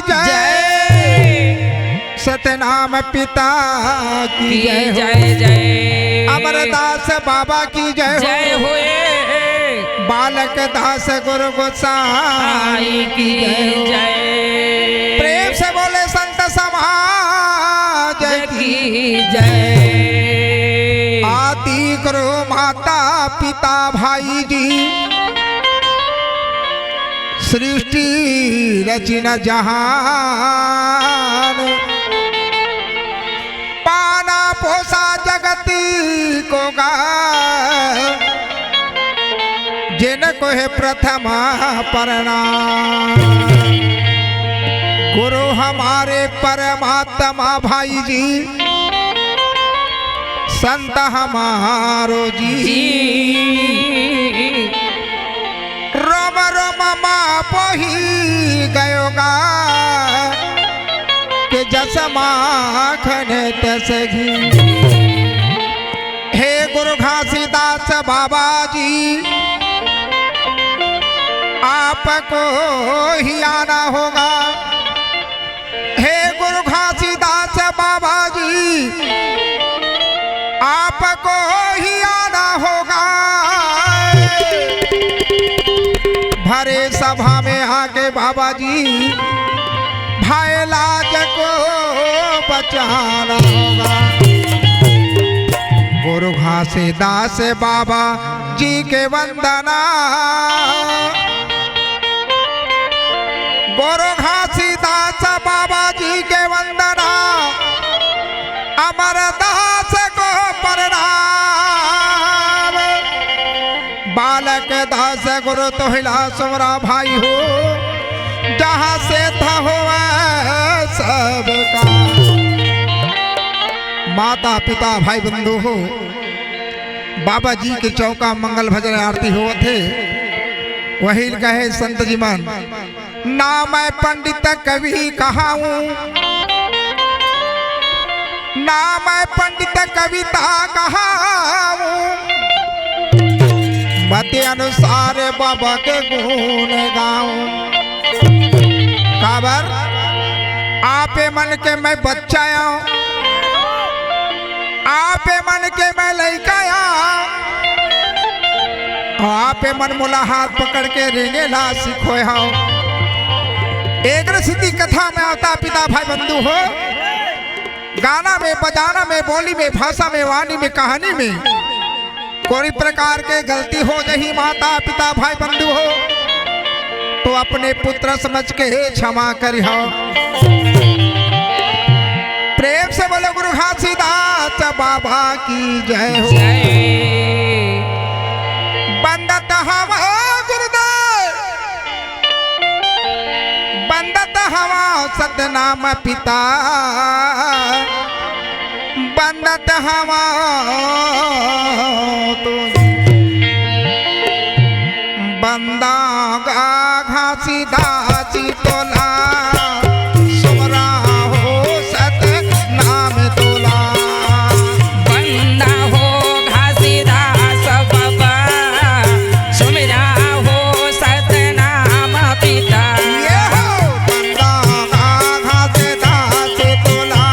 जय, सतनाम पिता की जय जय, अमरदास बाबा की जय होए, बालक दास गुरु गोसाई की जय। प्रेम से बोले संत समाज की जय। आदि गुरु माता पिता भाई जी, सृष्टि रचना जहान, पाना पोसा जगती को गाय, जिनको है प्रथमा प्रणाम। गुरु हमारे परमात्मा भाई जी, संत हमारो जी, रोम रोम माँ पोही गयोगा, के जस माखन तस घी। हे गुरु घासीदास बाबा जी, आपको ही आना होगा। हे गुरु घासीदास बाबा जी, आपको ही आना होगा। भरे सभा में आके बाबा जी, भाई लाज को बचाना होगा। गुरु घासीदास बाबा जी के वंदना, गुरु घासीदास बाबा जी के वंदना, अमरदास को प्रणाम। बालक दास गुरु तोहिला सुमरा भाई हो, जहाँ से था हो सबका। माता पिता भाई बंधु हो, बाबा जी के चौका मंगल भजन आरती हो थे। वही कहे संत जी मन, ना मैं पंडित कवि कहाऊं, ना मैं पंडित कविता कहाऊं, मत अनुसार बाबा के गुण गाऊं। काबर आपे मन के मैं बच्चा आऊं, आपे मन के मैं लड़का आऊं, आपे मन मोला हाथ पकड़ के रेंगेला सिखोए हाओ। एक सिद्धि कथा में आता पिता भाई बंधु हो, गाना में बजाना में बोली में भाषा में वाणी में कहानी में कोई प्रकार के गलती हो जही माता पिता भाई बंधु हो, तो अपने पुत्र समझ के क्षमा करी हो। प्रेम से बोलो गुरु घासीदास बाबा की जय हो। बंदत हवा गुरुदेव, बंदत हवा सतनाम पिता, बंदत हवा तो बंदा घासीदास तोला, सुमरा हो सतनाम तोला। बंदा हो घासीदास बाबा, सुमरा हो सतनाम पिता। ये हो बंदा घासीदास तोला,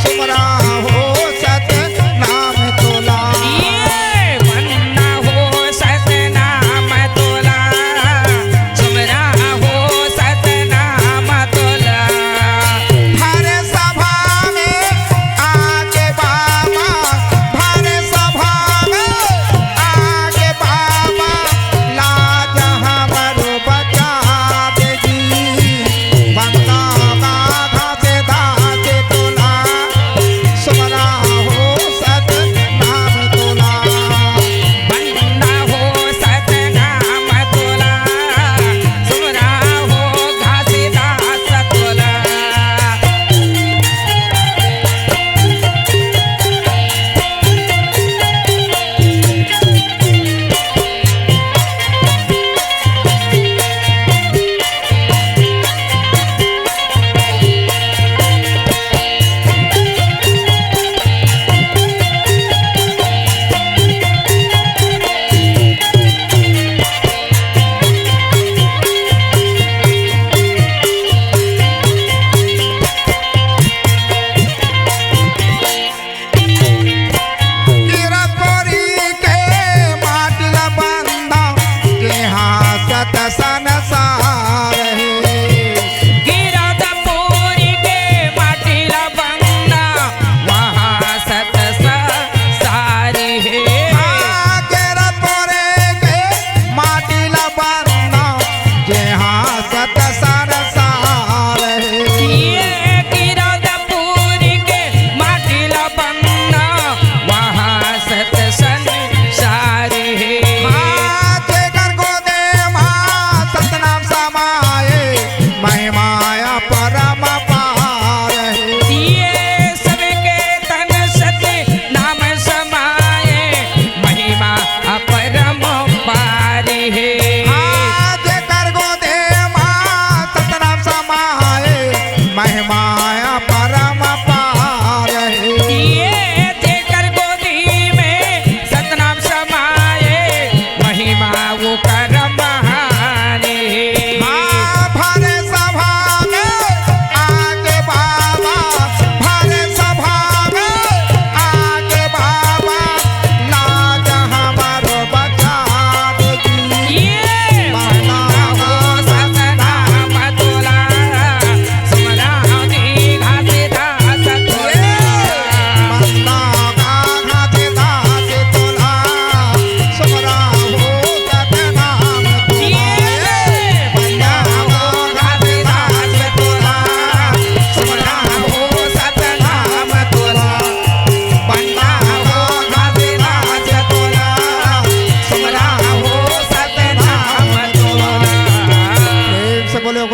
सुमरा हो सतनाम तोला। ये बंदा हो सतनाम तोला, सुमरा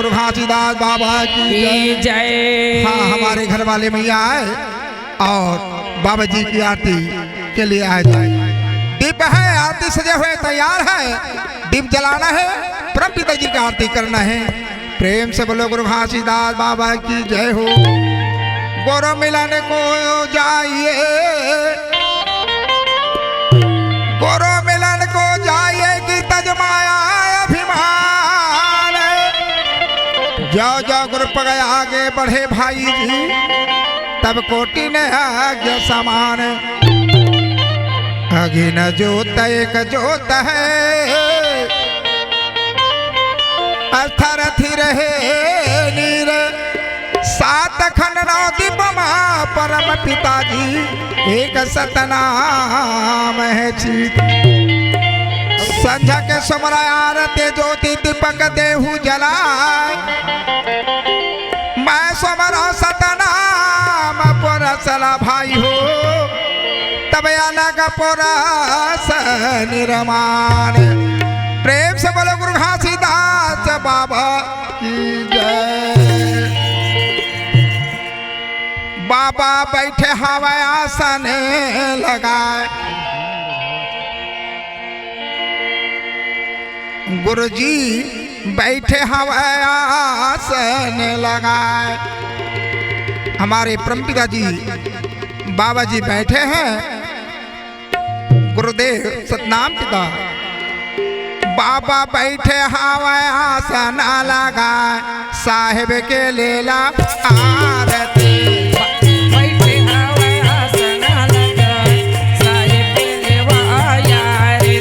गुरु घासीदास बाबा की की जय। हाँ, हमारे घर वाले मैया आए और बाबा जी की आरती के लिए आए जाए। दीप है, आरती सजे हुए तैयार है, दीप जलाना है, परम पिता जी की आरती करना है। प्रेम से बोलो गुरु घासीदास बाबा की जय हो। गुरु मिलन को जाइए, गुरु मिलन को जाइए कि तजमाया अभिमान। जाओ जाओ गुरु पग आगे बढ़े भाई जी, तब कोटि ने आज्ञा समान। अगिन जोत एक जोत है, अस्थर थी रहे नीर। सात खंड नौ दीप मां परम पिताजी, एक सतनाम है चीत। संझा के सुमर आरती ज्योति दीपक देहु जलाए। मैं सुमर सतनाम पुरसला भाई हो, तब अलग पुरस निर्माण। प्रेम से बोलो गुरु घासीदास बाबा की जय। बाबा बैठे हवा आसन लगाए, गुरुजी बैठे हवा आसन लगाए। हमारे परमपिता जी बाबा जी बैठे हैं, गुरुदेव सतनाम पिता। बाबा बैठे हवा आसन लगाए, साहिब के लेला आरती। बैठे हवा आसन लगाए, साहिब के लेवा आरती।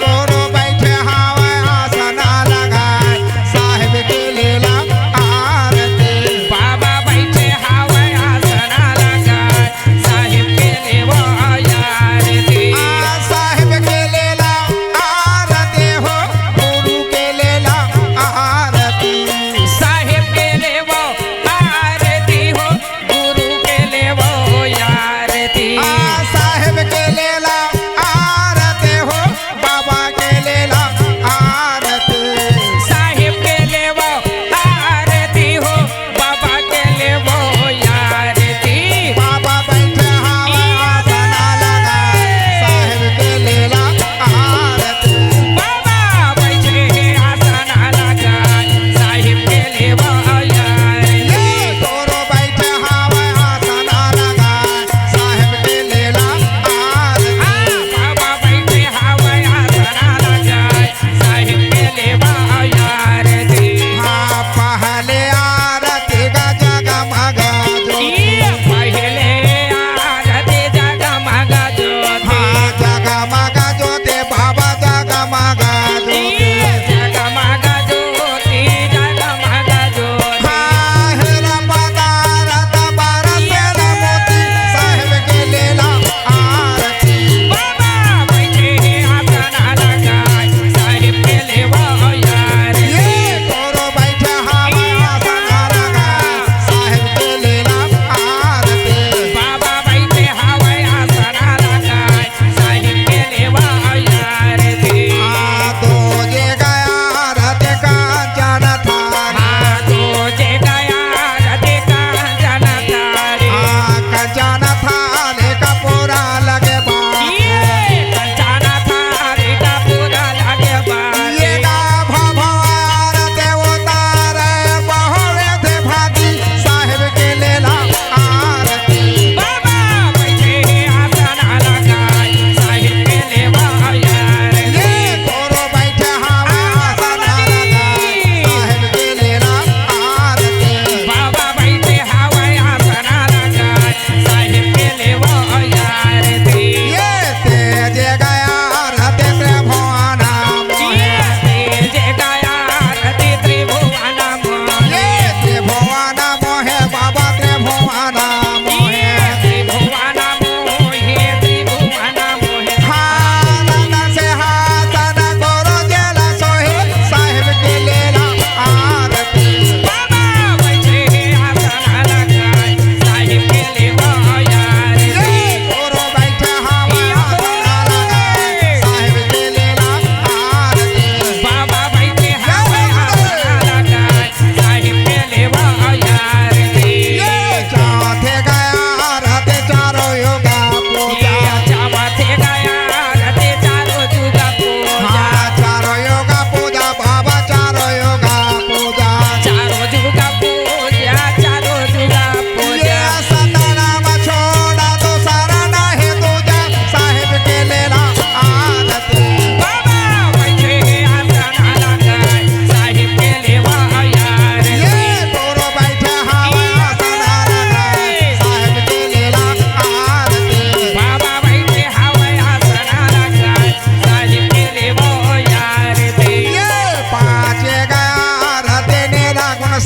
गुरु बैठे हवा आसन लगाए, साहिब के लेला आरती। बाबा बैठे हवा आसन लगाए, साहिब के लेवा आरती। साहिब के लेला आरती हो, गुरु के लेला आरती। साहिब के लेवा आरती हो,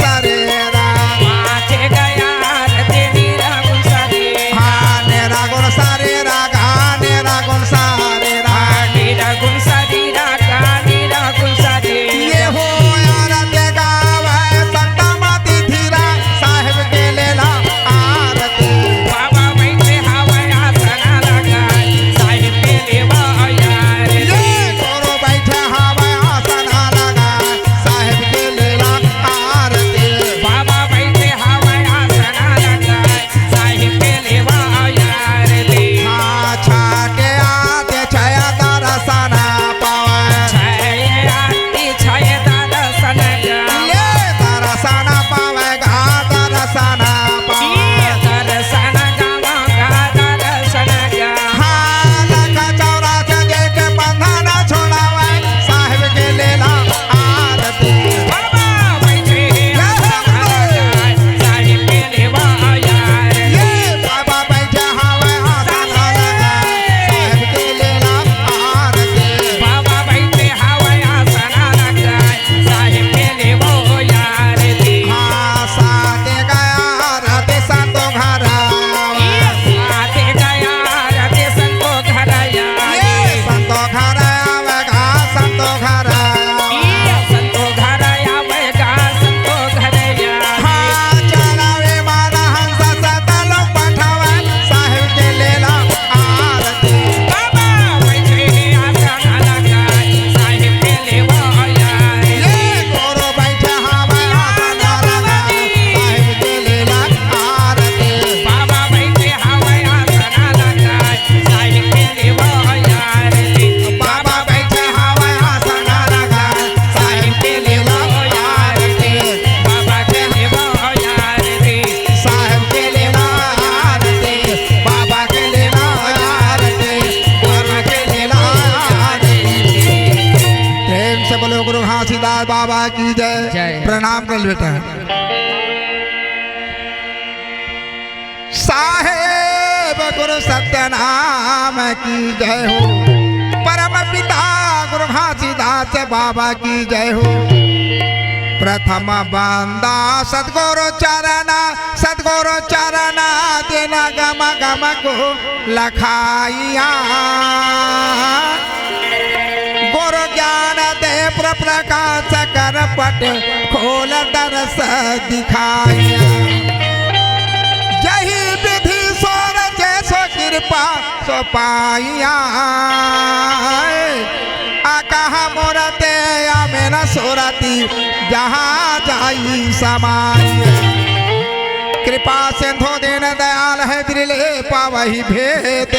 सरेरा माचे गया रते निरागुण सारे हाँ नेरा गुण सरेरा गा नेरा गुण सरेरा निरागुण सारी रागा निरागुण सारे ये हो आरती गावे संता माती धीरा साहेब के लेला आरती बाबा बैठे हवाय आसना लगाय साहेब के लेवा यार ये गोरो बैठे हवा आसना लगा साहेब के लेला आरती बाबा बैठे हवाय आसना लगाय साहेब के लेवा यार दे हाँ छाटे आते छया दरसना पावे छाय दादा सनगा ले दरसना पावे गा दरसना पावे दर्शन गावा दर्शन गा हाँ लखा चौरासी जे के बंधना छोड़ावे साहेब के लेला आरती बाबा बैठे साहिब के लेवा यार ये बाबा बैठे हवा आसना लगा साहेब के लेला आरती बाबा बैठे हवाय आसना लगाय साहिब के लेवा यार दे हाँ साथे गया राते संतो घर आवे आते गया रते संतो घर ये आया संतो घर आवे गा संतो घर आवे संतो घर आया गा संतो घर आया हाँ चलावे मारा हंस सतलो पठावे साहेब के लेला आरती बाबा बैठे आसना लगाय साहिब के लेवा यार ये गोरो बैठे हवा आसना लगा साहेब के लेला आरती बाबा बैठे हवाय आसना लगाय साहिब के लेवा यार दे बाबा बैठे हवा आसना लगा साहेब के लेला आरती बाबा के लेवा यार दे साहेब के लेला आरती बाबा के लेला आरती बाबा के लेला आरती प्रेम से बोलो गुरु घासीदास बाबा की जय जय। प्रणाम कर बेटा साहेब गुरु सत्यनाम की जय हो परम पिता गुरु घासीदास बाबा की जय हो प्रथम बंदा सदगुरु चरना देना गम गम को लखाइया गुरु ज्ञान दे प्रकाश कर पट खोल दरस दिखाइया जही विधि सोर जैसो कृपा सो पाइया कहा मोरते या मेरा सोरती जहाँ जाई समाई कृपा सिंधु दीन दयाल है दिले पावही भेद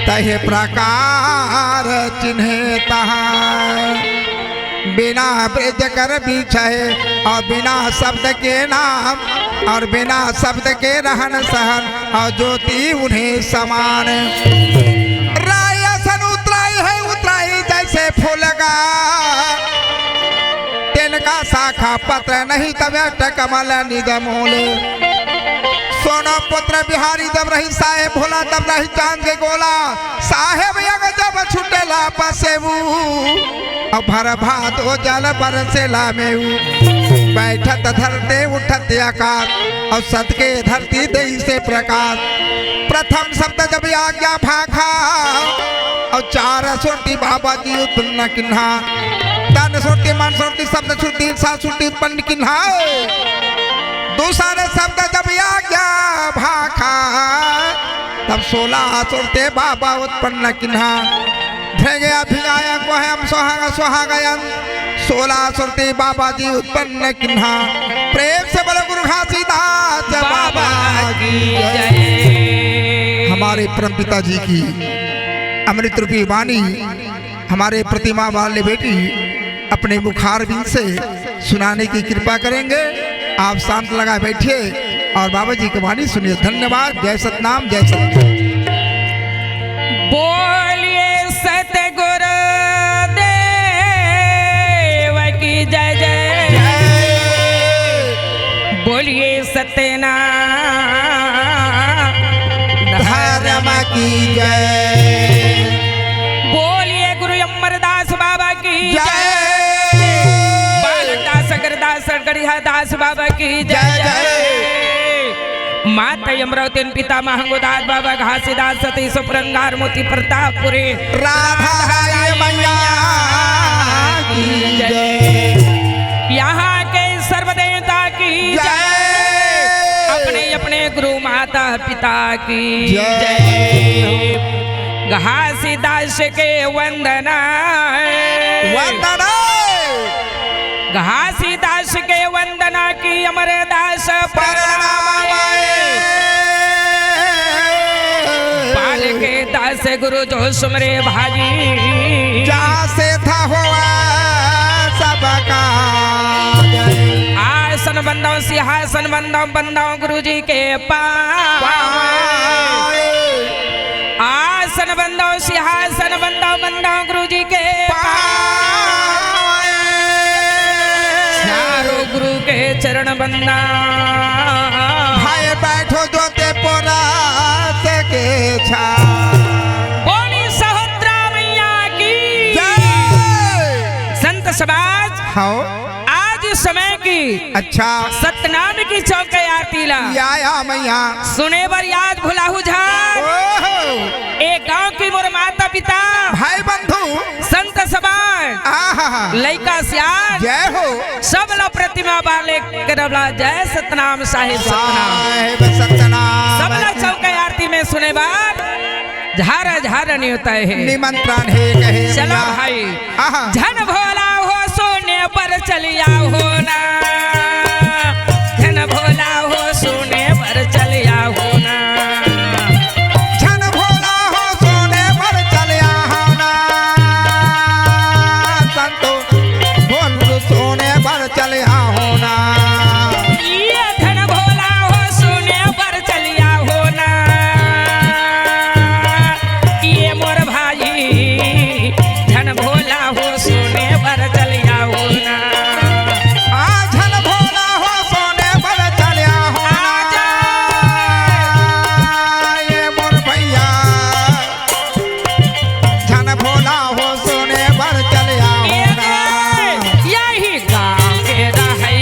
तहे प्रकार चिन्हे तहा बिना ब्रज कर बिछे और बिना शब्द के नाम और बिना शब्द के रहन सहन और ज्योति उन्हें समान रायसन उतराई जैसे फूलगा तिनका शाखा पत्र नहीं तब कमल निज मोले सोनो पुत्र बिहारी जब रही साहेब भोला तब रही चांद के गोला साहेब यग जब छुटेला पसेबू और भर भादो जल बरसेला मेऊ बैठत धरते उठत आकाश और सत के धरती दई से प्रकाश प्रथम शब्द जब आज्ञा भाखा और चार सुरती बाबा जी उत्पन्न किन्हा तन सुरती मन सुरती शब्द सुरती सा सुरती उत्पन्न किन्हा दूसरे शब्द जब आज्ञा भाखा तब 16 सुरते बाबा उत्पन्न किन्हा ध्रगया भिगाया को है हम सुहागयन 16 सुरती बाबा जी उत्पन्न किन्हा प्रेम से बोलो गुरु घासीदास बाबा की जय। हमारे परम पिता जी की अमृत रूपी वाणी हमारे प्रतिमा वाले बेटी अपने मुखार बिंद से सुनाने की कृपा करेंगे। आप शांत लगा बैठिए और बाबा जी की वाणी सुनिए। धन्यवाद। जय सतनाम जय सतनाम। बोलिए सतगुरु देव की जय जय। बोलिए सत्यनारायण धर्म की जय। बोलिए गुरु अमरदास बाबा की जय। बालदास सगर दास गढ़िया दास बाबा की जय जय जय। जय। माता अमरावती पिता महंगोदास बाबा घासीदास सतीश पुरंगार मोती प्रतापपुरी राधा राय मैया की जय। यहाँ के सर्वदेवता की जय। जय। अपने अपने गुरु माता पिता की जय। जय। घासीदास के वंदना वंदना घासीदास के वंदना की अमरदास प्रणाम पाल के दास गुरु जो सुमरे भाजी जहाँ से था हुआ सबका जय। आसन बंदो सिंहासन बंदो गुरु जी के पास आसन बंदो सिंहासन बंदो गुरु जी के चारों गुरु के चरण बंदा भाई बैठो जोते पोरा से के छा बोली सहोत्रा मैया की जय। संत समाज हाँ आज समय की अच्छा सतनाम की चौक आरती ला या मैया सुने बर याद भुलाहू झार ओहो एक गांव की मोर माता पिता भाई बंधु संत सभा आहा लइका सियान जय हो सब लो प्रतिमा वाले करबला जय सतनाम साहिब सतनाम साहेब सतनाम सब लो चौक आरती में सुने बार झारा झारा नहीं होता है निमंत्रण है कहे चलो मैया। भाई आहा धन भोला हो सोने पर चलिया हो ना धन भोला हो सोने पर चलिया हो ना छन भोला हो सोने पर चलिया होना संतो बोल सोने पर चलिया होना ये धन भोला हो सोने पर चलिया हो ना ये मोर भाई धन भोला हो सोने पर चलिया हो ना छन भोला हो सोने पर चलिया होना ये मोर भैया छन भोला हो सोने पर चलिया होना यही गाँव के रहे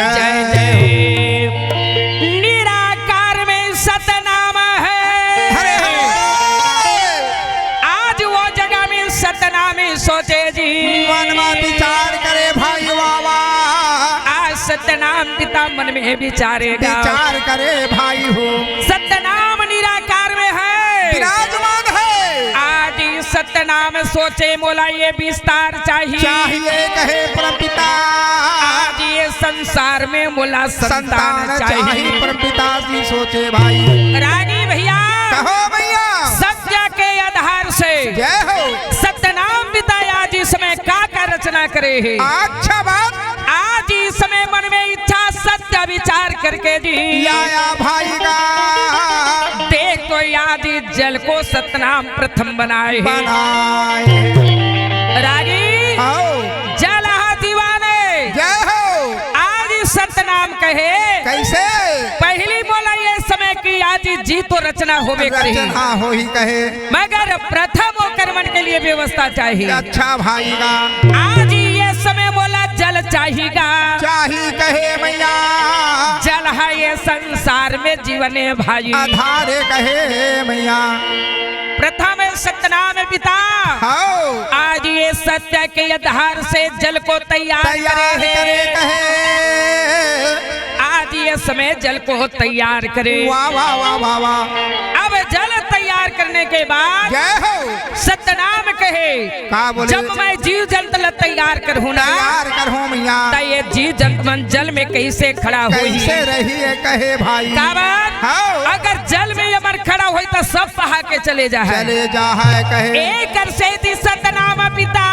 जय जय। निराकार में सतनाम है, हरे हरे। आज वो जगह में सतनाम सोचे जी, मन में विचार करे भाई वावा, आज सतनाम पिता मन में विचारेगा, विचार करे भाई हो। सतनाम निराकार में है, विराजमान है। आज सतनाम सोचे मोला ये विस्तार चाहिए, चाहिए कहे परमपिता, आज ये संसार में मोला संतान चाहिए। परमपिता जी सोचे भाई। रानी भैया कहो भैया, सत्य के आधार से जय हो। सत्यनाम पिता आज इस समय का रचना करे है। अच्छा बात। आज इस समय मन में इच्छा सत्य विचार करके जी आया भाई का, देखो याद जल को सतनाम प्रथम बनाए है। बनाए रागी आओ, जल दीवाने जय हो। आज सतनाम कहे कैसे पहली बोला ये समय की आज जी तो रचना होवे करे, रचना हो ही कहे, मगर प्रथम वो कर्मन के लिए व्यवस्था चाहिए। अच्छा भाई का, आज ये समय बोला जल चाहिएगा, चाही कहे मैया, जल है ये संसार में जीवन है भाई। आधारे कहे मैया। प्रथम सतनाम पिता हो, आज ये सत्य के आधार से जल को तैयार तैयार करे करे है। कहे, आज ये समय जल को तैयार करे। वाह वाह वाह वाह वाह। अब जल तैयार करने के बाद जय हो। सतनाम कहे का बोले, जब मैं जीव जंतु तैयार करूँ ना, तैयार करो मैया, तो ये जीव जंतु मन जल में कैसे खड़ा हुई कैसे रही है कहे भाई। का बात? हो, अगर जल में अमर खड़ा हो तो सब बहा के चले जा है। चले जा है कहे, एक से थी सतनाम पिता,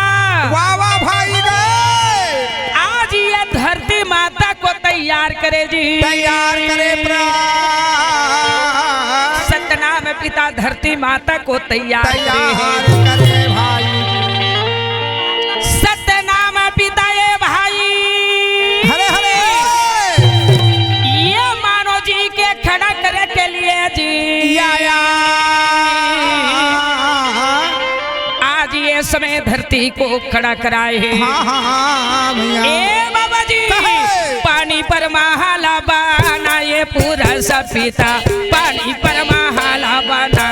वाह वाह भाई गए, आज ये धरती माता को तैयार करे जी, तैयार करे सतनाम पिता धरती माता को तैयार तैयार करे। करे भाई। सतनाम पिता ये भाई, हरे हरे। ये मानो जी के खड़ा करे के लिए जी या आज ये समय धरती को खड़ा कराए है। हाँ हाँ हाँ भैया, ए बाबा जी कहे। पानी पर महाला बना ये पूरा सब पिता, पानी पर महाला बना